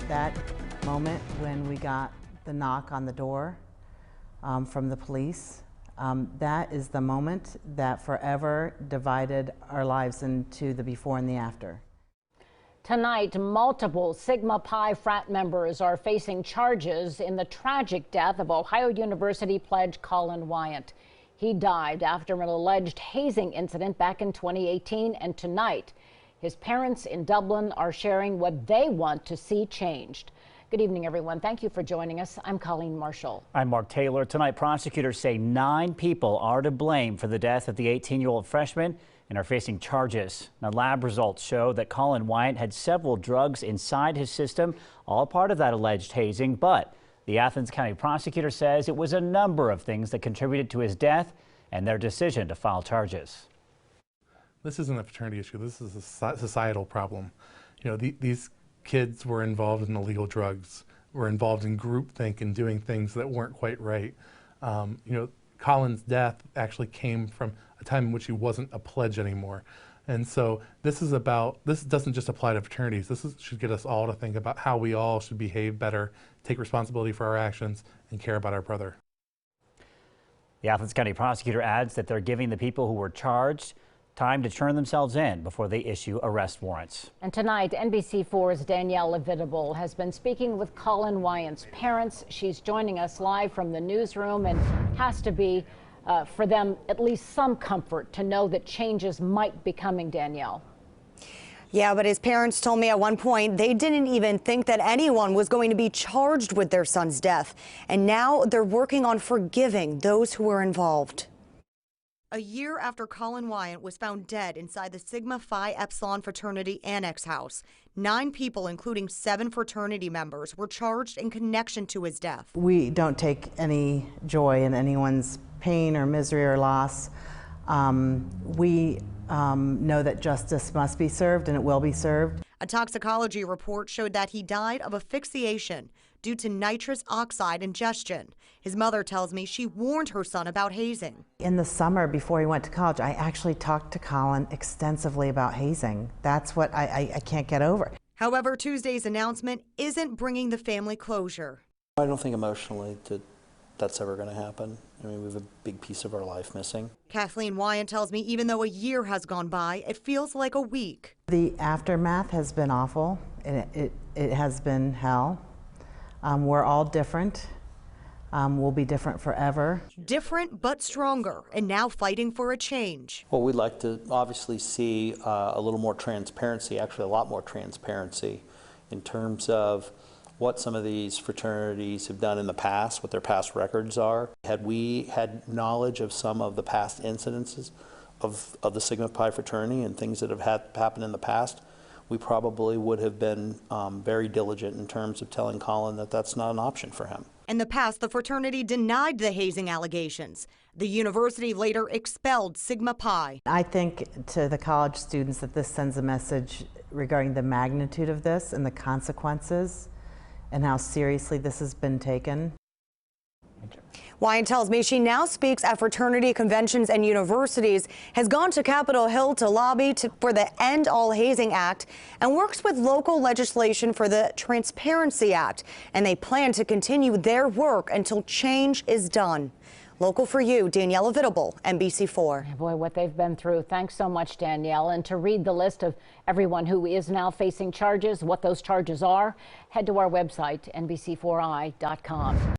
That moment when we got the knock on the door from the police, that is the moment that forever divided our lives into the before and the after. Tonight, multiple Sigma Pi frat members are facing charges in the tragic death of Ohio University pledge COLLEEN WIANT. He died after an alleged hazing incident back in 2018, and tonight, his parents in Dublin are sharing what they want to see changed. Good evening, everyone. Thank you for joining us. I'm Colleen Marshall. I'm Mark Taylor. Tonight, prosecutors say 9 people are to blame for the death of the 18-year-old freshman and are facing charges. Now, lab results show that COLLEEN WIANT had several drugs inside his system, all part of that alleged hazing, but the Athens County prosecutor says it was a number of things that contributed to his death and their decision to file charges. This isn't a fraternity issue. This is a societal problem. You know, these kids were involved in illegal drugs, were involved in groupthink and doing things that weren't quite right. You know, Colleen's death actually came from a time in which he wasn't a pledge anymore. And so this doesn't just apply to fraternities. Should get us all to think about how we all should behave better, take responsibility for our actions, and care about our brother. The Athens County prosecutor adds that they're giving the people who were charged time to turn themselves in before they issue arrest warrants. And tonight, NBC4's Danielle Avitable has been speaking with COLLEEN WIANT's parents. She's joining us live from the newsroom, and has to be, for them, at least some comfort to know that changes might be coming, Danielle. Yeah, but his parents told me at one point they didn't even think that anyone was going to be charged with their son's death. And now they're working on forgiving those who were involved. A year after COLLEEN WIANT was found dead inside the Sigma Phi Epsilon fraternity annex house, 9 people, including 7 fraternity members, were charged in connection to his death. We don't take any joy in anyone's pain or misery or loss. We know that justice must be served, and it will be served. A toxicology report showed that he died of asphyxiation due to nitrous oxide ingestion. His mother tells me she warned her son about hazing. In the summer before he went to college, I actually talked to Colleen extensively about hazing. That's what I can't get over. However, Tuesday's announcement isn't bringing the family closure. I don't think emotionally that's ever going to happen. I mean, we have a big piece of our life missing. Kathleen Wyant tells me even though a year has gone by, it feels like a week. The aftermath has been awful. It has been hell. We're all different. We'll be different forever. Different but stronger, and now fighting for a change. Well, we'd like to obviously see a little more transparency, actually a lot more transparency in terms of what some of these fraternities have done in the past, what their past records are. Had we had knowledge of some of the past incidences of the Sigma Pi fraternity and things that have happened in the past, we probably would have been very diligent in terms of telling COLLEEN that that's not an option for him. In the past, the fraternity denied the hazing allegations. The university later expelled Sigma Pi. I think to the college students that this sends a message regarding the magnitude of this and the consequences and how seriously this has been taken. Wyant tells me she now speaks at fraternity conventions and universities, has gone to Capitol Hill to lobby for the End All Hazing Act, and works with local legislation for the Transparency Act. And they plan to continue their work until change is done. Local for you, Danielle Avitable, NBC4. Boy, what they've been through. Thanks so much, Danielle. And to read the list of everyone who is now facing charges, what those charges are, head to our website, NBC4i.com.